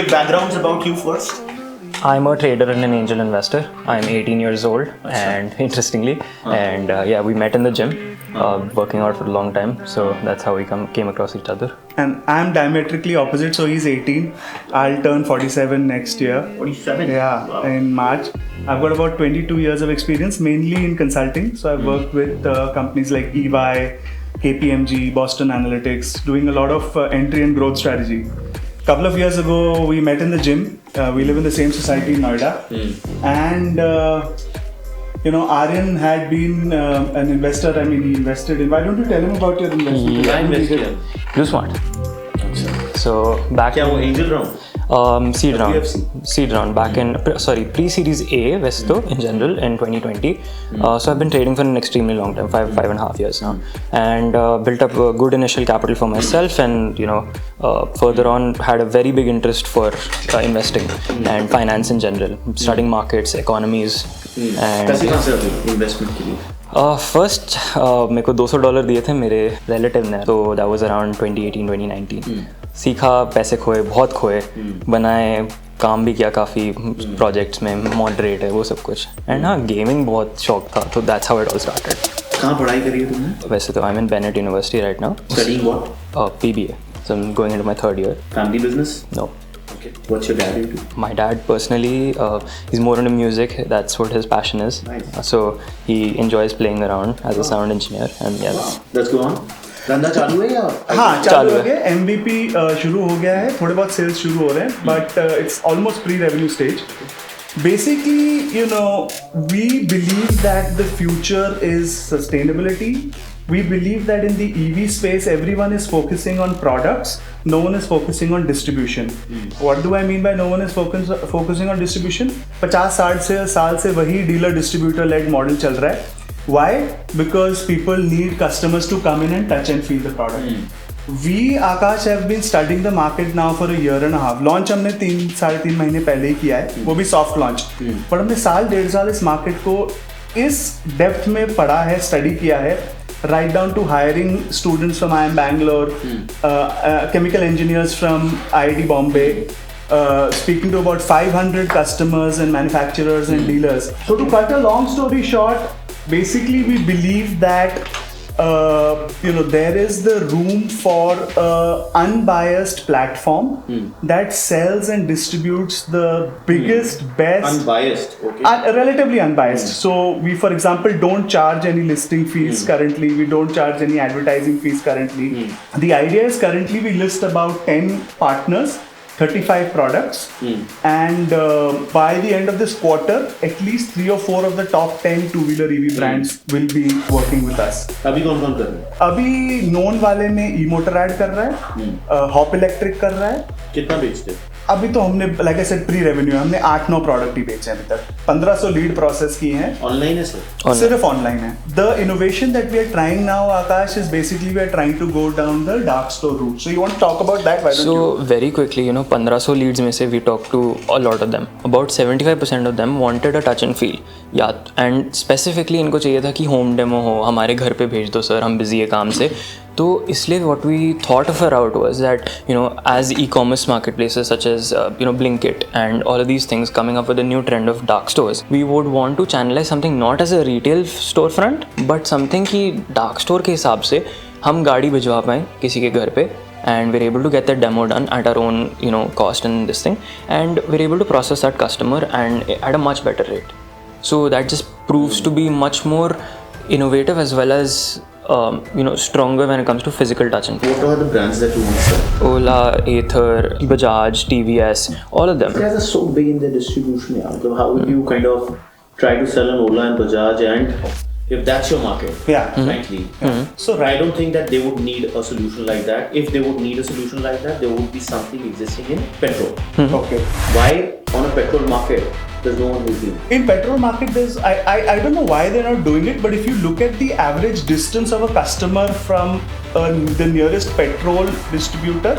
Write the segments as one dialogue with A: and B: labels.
A: quick backgrounds about you first.
B: I'm a trader and an angel investor. I'm 18 years old, and interestingly, we met in the gym, working out for a long time. So that's how we came across each other.
C: And I'm diametrically opposite. So he's 18. I'll turn 47 next year.
A: 47?
C: Yeah,
A: Wow.
C: in March. I've got about 22 years of experience, mainly in consulting. So I've worked with companies like EY, KPMG, Boston Analytics, doing a lot of entry and growth strategy. Couple of years ago, we met in the gym. We live in the same society in Noida. And, Aryan had been an investor. I mean, he invested in... Why don't you tell him about your investment?
A: I invested in.
B: Blue Smart. So back
A: क्या वो angel round?
B: Seed round.
A: PFC?
B: Seed round back in pre-series A Vesto in general in 2020. So I've been trading for an extremely long time, five and a half years now, and built up a good initial capital for myself, and further on had a very big interest for investing and finance in general, studying markets, economies, and
A: कैसे कहाँ से आते हो investment के लिए?
B: First मेरे को $200 दिए थे मेरे रिलेटिव ने, तो दैट वाज अराउंड 2018-2019. सीखा, पैसे खोए, बहुत खोए, बनाए, काम भी किया काफ़ी प्रोजेक्ट्स में, मॉडरेट है वो सब कुछ, एंड हाँ गेमिंग बहुत शौक था, तो that's how it all started.
A: कहाँ पढ़ाई करी है तुमने?
B: वैसे तो I am in Bennett university right now.
A: Studying what?
B: PBA. So I'm going into my third year.
A: Family business?
B: No.
A: Okay. What's your dad into?
B: My dad personally, he's more into music. That's what his passion is.
A: Nice.
B: So he enjoys playing around as a sound engineer, and yeah.
A: Let's go on. धंधा चालू है या?
C: हाँ चालू हो गया. MVP शुरू हो गया है, थोड़े बहुत सेल्स शुरू हो रहे हैं, but it's almost pre-revenue stage. Basically, we believe that the future is sustainability. We believe that in the EV space, everyone is focusing on products. No one is focusing on distribution. What do I mean by no one is focusing on distribution? 50-60 साल से वही dealer distributor led model चल रहा है. Why? Because people need customers to come in and touch and feel the product. We, Akash, have been studying the market now for a year and a half. Launch हमने 3-3.5 महीने पहले ही किया है, वो भी soft launch. पर हमने साल-1.5 साल इस market को इस depth में पढ़ा है, study किया है, right down to hiring students from IIM Bangalore, chemical engineers from IIT Bombay, speaking to about 500 customers and manufacturers and dealers. So to cut a long story short, basically we believe that there is the room for unbiased platform that sells and distributes the biggest, best.
A: Unbiased, okay.
C: Relatively unbiased. So we, for example, don't charge any listing fees currently. We don't charge any advertising fees currently. The idea is currently we list about 10 partners, 35 products, and by the end of this quarter, at least 3 or 4 of the top 10 two-wheeler EV brands will be working with us.
A: अभी कौन-कौन कर रहे हैं?
C: अभी known वाले में e-motorrad कर रहा है, Hop Electric कर रहा है.
A: कितना बेचते हो?
C: अभी तो हमने like I said pre-revenue हमने 8-9 प्रोडक्ट ही बेचे हैं अभी तक. 1500 लीड प्रोसेस किए हैं.
A: ऑनलाइन है सर?
C: सिर्फ ऑनलाइन है. The innovation that we are trying now, Akash, is basically we are trying to go down the dark store route. So you want to talk about that? Why don't you?
B: So very quickly, 1500 leads में से we talked to a lot of them. About 75% of them wanted a touch and feel. And specifically इनको चाहिए था कि home demo हो, हमारे घर पे भेज दो सर, हम busy है काम से. तो इसलिए what we thought of a route was that as e-commerce marketplaces such as Blinkit and all of these things coming up with a new trend of dark stores, we would want to channelize something not as a retail storefront but something कि dark store के हिसाब से हम गाड़ी भिजवा पाएँ किसी के घर पे, and we're able to get that demo done at our own cost and this thing, and we're able to process that customer and at a much better rate. So that just proves to be much more innovative as well as stronger when it comes to physical touch and feel.
A: What are the brands that you want to sell?
B: Ola, Ather, Bajaj, TVS, all of them.
A: These guys are so big in their distribution. How would you kind of try to sell an Ola and Bajaj, and if that's your market?
C: Yeah.
A: Frankly.
C: So
A: I don't think that they would need a solution like that. If they would need a solution like that, there would be something existing in petrol.
C: Okay.
A: Why on a petrol market there's no one who's doing it?
C: In petrol market, I don't know why they're not doing it, but if you look at the average distance of a customer from the nearest petrol distributor,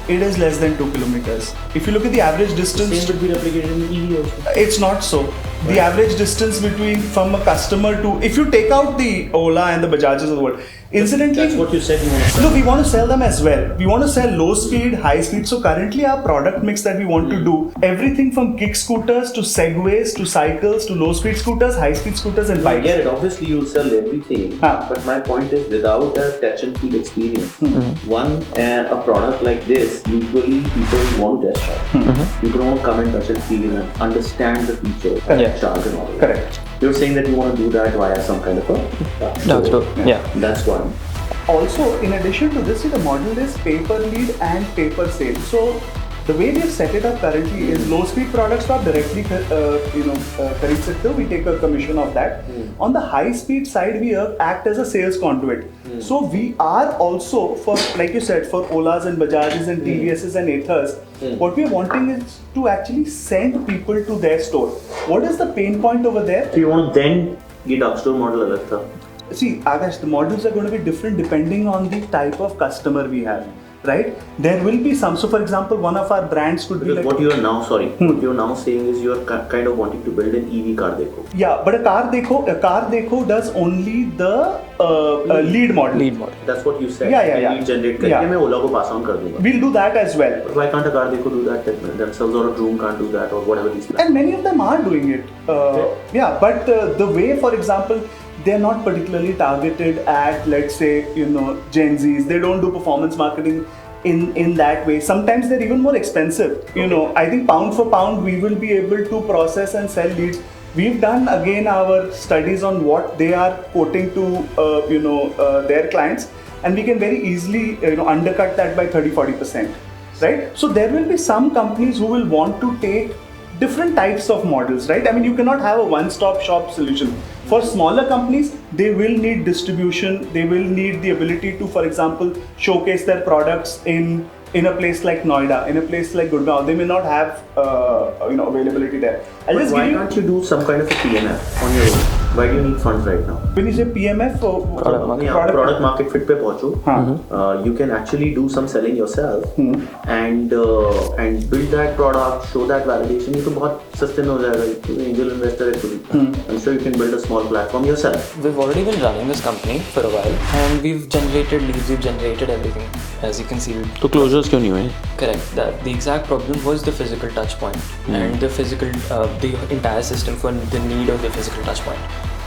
C: it is less than 2 kilometers. If you look at the average distance,
A: Same would be replicated in EV also.
C: it's not so. The average distance between from a customer to, if you take out the Ola and the Bajajes of the world, incidentally,
A: That's what you said you want to sell.
C: no, we want to sell them as well. We want to sell low speed, high speed. So currently our product mix that we want to do, everything from kick scooters to segways to cycles to low speed scooters, high speed scooters and
A: I
C: bikes.
A: get it. Obviously, you'll sell everything.
C: Huh.
A: But my point is, without a touch and feel experience, a product like this, usually people want to test drive. People don't come and touch and feel and understand the features,
C: Correct.
A: charge and all that.
C: Correct.
A: You're saying that you want to do that via some kind of a
B: Dark store. Yeah.
A: That's one.
C: Also, in addition to this, see, the model is pay per lead and pay per sale. So the way we have set it up currently is low speed products are directly खरीद सकते हो. We take a commission of that. On the high speed side, we act as a sales conduit. So we are also, for like you said, for Olas and Bajajes and TVSs and Athers, what we are wanting is to actually send people to their store. What is the pain point over there?
A: So you want to then ये dark store model अलग था.
C: See, Akash, the models are going to be different depending on the type of customer we have, right? There will be some. So, for example, one of our brands could be
A: Because
C: like.
A: what you're now, what you're now saying is you're kind of wanting to build an EV car Dekho.
C: Yeah, but a car Dekho does only the lead model.
B: Lead model.
A: That's what you said.
C: Yeah.
A: Lead generate करके
C: Yeah.
A: मैं Ola को pass on कर दूँगा.
C: We'll do that as well.
A: But why can't a car Dekho do that themselves, or a Droom can't do that, or whatever these plans?
C: And many of them are doing it. Yeah, but the way, for example, they're not particularly targeted at, let's say, Gen Zs. They don't do performance marketing in that way. Sometimes they're even more expensive. I think pound for pound, we will be able to process and sell leads. We've done again our studies on what they are quoting to their clients, and we can very easily undercut that by 30-40%, right? So there will be some companies who will want to take different types of models, right? I mean, you cannot have a one-stop shop solution. For smaller companies, they will need distribution. They will need the ability to, for example, showcase their products in a place like Noida, in a place like Gurgaon. They may not have availability there.
A: But why can't you do some kind of a PMF on your own? Why do you need funds right now?
C: When you say PMF,
A: Product market fit पे पहुँचो. You can actually do some selling yourself and build that product, show that validation. ये तो बहुत सस्ते में हो जाएगा. Angel investor actually. I'm sure you can build a small platform yourself.
B: We've already been running this company for a while and we've generated leads, we've generated everything. As you can see,
D: तो closures क्यों नहीं हुए?
B: correct. The exact problem was the physical touch point and the entire system for the need of the physical touch point.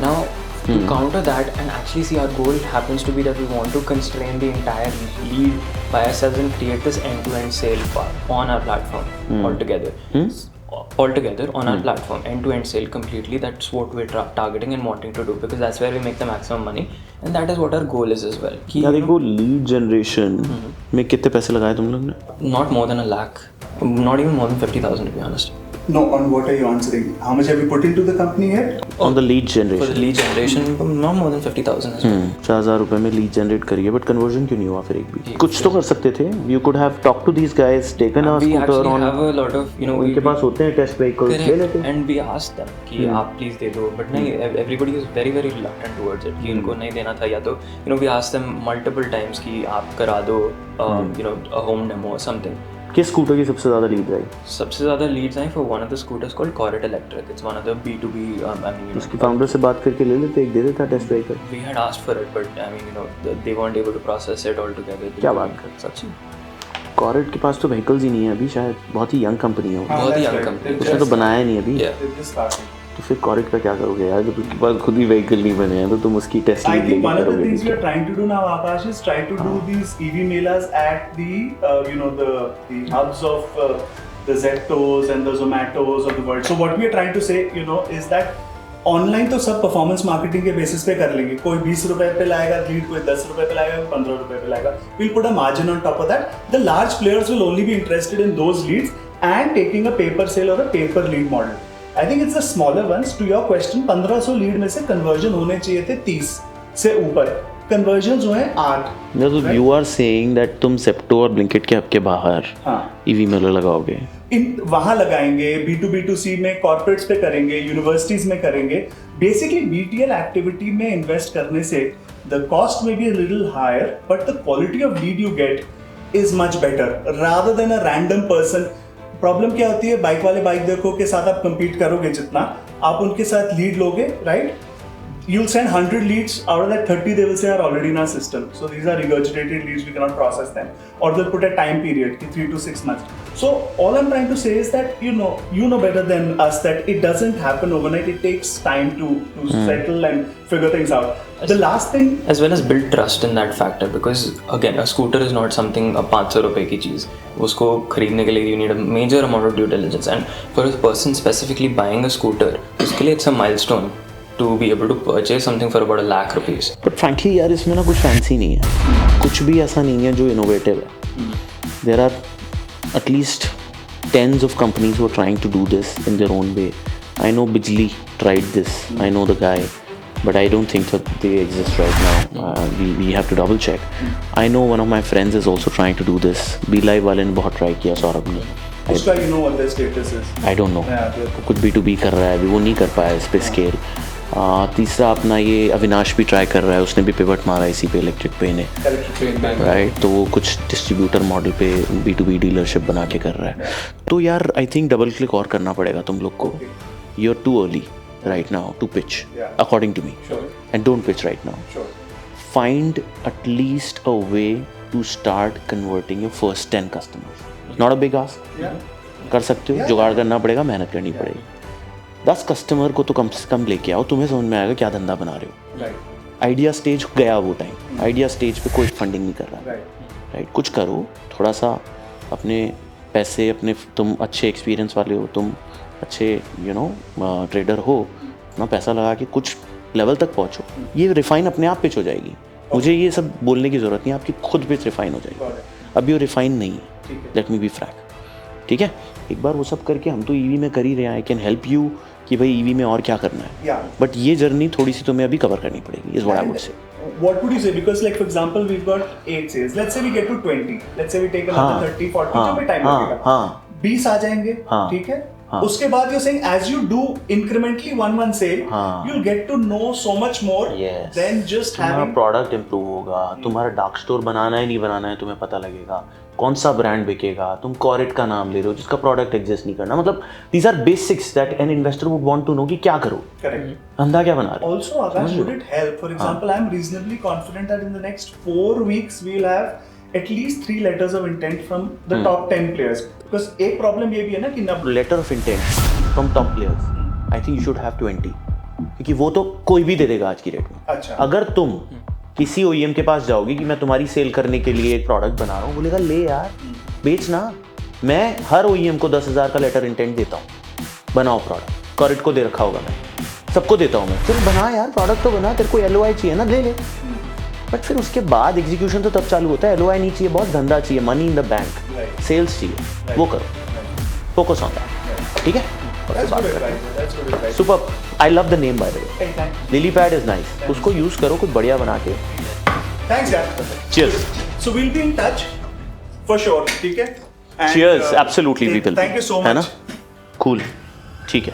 B: Now, to counter that and actually see, our goal happens to be that we want to constrain the entire lead by ourselves and create this end-to-end sale on our platform altogether. Altogether on our platform, end-to-end sale completely. That's what we're targeting and wanting to do, because that's where we make the maximum money, and that is what our goal is as well.
D: यार देखो lead generation में कितने पैसे लगाए तुम लोग ने?
B: Not more than 1 lakh, not even more than 50,000 to be honest.
C: No, on what are you answering? How much have you put into the company yet?
D: On the lead
B: For the
D: generation.
B: lead generation, not more than 50,000 as well.
D: 4,000 रुपए में lead generate करिए, but conversion क्यों नहीं हुआ फिर एक भी? कुछ तो कर सकते थे. You could have talked to these guys, taken a
B: We
D: scooter
B: actually
D: on.
B: have a lot of,
D: उनके पास होते हैं टेस्ट व्हीकल्स, ले लेते.
B: correct, and we asked them कि आप please दे दो, but नहीं, everybody is very very reluctant towards it कि इनको नहीं देना था, या तो we asked them multiple times कि आप करा दो a home demo or something.
D: किस स्कूटर की सबसे ज़्यादा लीड आई?
B: सबसे ज़्यादा leads I for one of the scooters called Corette Electric. It's one of the B2B.
D: उसकी फाउंडर से बात करके ले लेते, एक दे देता test vehicle.
B: We had asked for it, but they weren't able to process it altogether.
D: क्या बात कर?
B: सच्ची
D: कॉरेट के पास तो व्हीकल्स ही नहीं है अभी, शायद बहुत ही यंग कंपनी है.
B: बहुत ही young company.
D: उसने तो बनाया नहीं अभी.
B: Yeah.
D: तो फिर कॉरेट का क्या करोगे यार, जब उसके पास खुद ही व्हीकल नहीं बने हैं तो तुम उसकी test
C: I
D: lead
C: think one of the
D: करोगे.
C: things we are trying to do now, Akash, is try to do these EV melas at the hubs of the Zeptos and the Zomatos of the world. So what we are trying to say, is that online तो सब performance marketing के basis पे कर लेंगे. कोई 20 रुपए पे लाएगा लीड, कोई 10 रुपए पे लाएगा, 15 रुपए पे लाएगा. We'll put a margin on top of that. The large players will only be interested in those leads and taking a paper sale or a paper lead model. I think it's the smaller ones. To your question, 1500 lead में से conversion होने चाहिए थे 30 से ऊपर. Conversion जो है 8.
D: तो यू आर सेइंग दैट तुम सेप्टो और ब्लिंकिट के हब के बाहर ईवी मेला लगाओगे.
C: वहां लगाएंगे, B2B2C में कॉर्पोरेट्स पे करेंगे, यूनिवर्सिटीज में करेंगे. बेसिकली BTL एक्टिविटी में इन्वेस्ट करने से द कॉस्ट में be a little higher, but the quality of lead you get is much better rather than a random person. Problem क्या होती है, बाइक वाले बाइक देखो के साथ आप compete करोगे जितना, आप उनके साथ लीड लोगे, right? You'll send 100 leads, out of that 30 they will say are already in our system. So these are regurgitated leads, we cannot process them. Or they'll put a time period, 3 to 6 months. So all I'm trying to say is that you know better than us that it doesn't happen overnight. It takes time to settle and figure things out. The last thing,
B: as well as build trust in that factor, because again a scooter is not something a 500 रुपए की चीज़, उसको खरीदने के लिए you need a major amount of due diligence, and for a person specifically buying a scooter, उसके लिए it's a milestone to be able to purchase something for about 1 lakh rupees.
D: But frankly यार इसमें ना कुछ fancy नहीं है, कुछ भी ऐसा नहीं है जो इनोवेटिव है. There are at least tens of companies who are trying to do this in their own way. I know Bijli tried this, I know the guy, but I don't think that they exist right now. We have to double check. I know one of my friends is also trying to do this. BeLive वाले ने बहुत try किया सौरभ ने.
C: उसका you know what their status is.
D: I don't know.
C: Yeah,
D: कुछ B2B कर रहा है अभी, वो नहीं कर पाया इस पे स्केल. तीसरा अपना ये अविनाश भी ट्राई कर रहा है, उसने भी पिवट मारा इसी पे, इलेक्ट्रिक पे ने, राइट? तो वो कुछ डिस्ट्रीब्यूटर मॉडल पे B2B डीलरशिप बना के कर रहा है. तो यार आई थिंक डबल क्लिक और करना पड़ेगा तुम लोग को. You are too early right now to pitch, according to me.
C: Sure.
D: And don't pitch right now.
C: Sure.
D: Find at least a way to start converting your first 10 customers. Not a big ask.
C: Yeah.
D: कर सकते हो, जुगाड़ करना पड़ेगा, मेहनत करनी पड़ेगी. 10 customer को तो कम से कम लेके आओ, तुम्हें समझ में आएगा क्या धंधा बना रहे हो.
C: Right.
D: आइडिया स्टेज गया वो टाइम, आइडिया स्टेज पे कोई फंडिंग नहीं कर रहा. राइट? कुछ करो, थोड़ा सा अपने पैसे, अपने तुम अच्छे एक्सपीरियंस वाले हो, तुम अच्छे ट्रेडर हो ना, पैसा लगा के कुछ लेवल तक पहुंचो. ये रिफाइन अपने आप पिच हो जाएगी. मुझे ये सब बोलने की ज़रूरत नहीं, आपकी खुद पिच रिफाइन हो जाएगी. अभी वो रिफाइन नहीं है, लेट मी बी फ्रैंक. ठीक है, एक बार वो सब करके, हम तो ईवी में कर ही रहे हैं. आई कैन हेल्प यू कि भाई ईवी में और क्या करना है, बट ये जर्नी थोड़ी सी तुम्हें अभी कवर करनी पड़ेगी. Is what I would say.
C: What would you say? Because like for example we've got 8 sales. Let's say we get to 20. Let's say we take another 30, 40. जो भी टाइम लगेगा. 20 आ जाएंगे, ठीक है. उसके बाद you're saying as you do incrementally one sale, you'll get to know so much more than just having.
D: तुम्हारा product improve होगा, तुम्हारा डार्क स्टोर बनाना है नहीं बनाना है तुम्हें पता लगेगा, कौन सा ब्रांड बिकेगा. तुम कॉरेट का नाम ले रहे हो जिसका प्रोडक्ट एग्जिस्ट नहीं करना. मतलब these are basics that an investor would want to know कि क्या करो,
C: Correct.
D: धंधा क्या बना रहे हो.
C: Also, Akash, would it help? For example, I'm reasonably confident that in the next 4 weeks we'll have at least 3 letters of intent from the top 10 players. Because एक problem ये भी है ना कि
D: letter of intent from top players, I think you should have 20, क्योंकि वो तो कोई भी दे देगा आज की रेट में.
C: अच्छा.
D: अगर तुम किसी OEM के पास जाओगे कि मैं तुम्हारी सेल करने के लिए एक प्रोडक्ट बना रहा हूँ, बोलेगा ले यार बेच ना. मैं हर OEM को 10,000 का लेटर इंटेंट देता हूँ, बनाओ प्रोडक्ट. कॉरेट को दे रखा होगा, मैं सबको देता हूँ. मैं चल बना यार, प्रोडक्ट तो बना, तेरे को LOI चाहिए ना, ले. बट फिर उसके बाद एग्जीक्यूशन तो तब चालू होता है. LOI नहीं चाहिए, बहुत धंधा चाहिए, money in the bank, sales चाहिए, वो करो, फोकस ऑन दैट. ठीक है, super. I love the name by the way, lily pad is nice. उसको यूज करो कुछ बढ़िया बना के.
C: Thanks यार.
D: Cheers.
C: So we'll be in touch for sure. ठीक है.
D: Cheers. Absolutely we will.
C: Thank you so much.
D: है ना? Cool. ठीक है.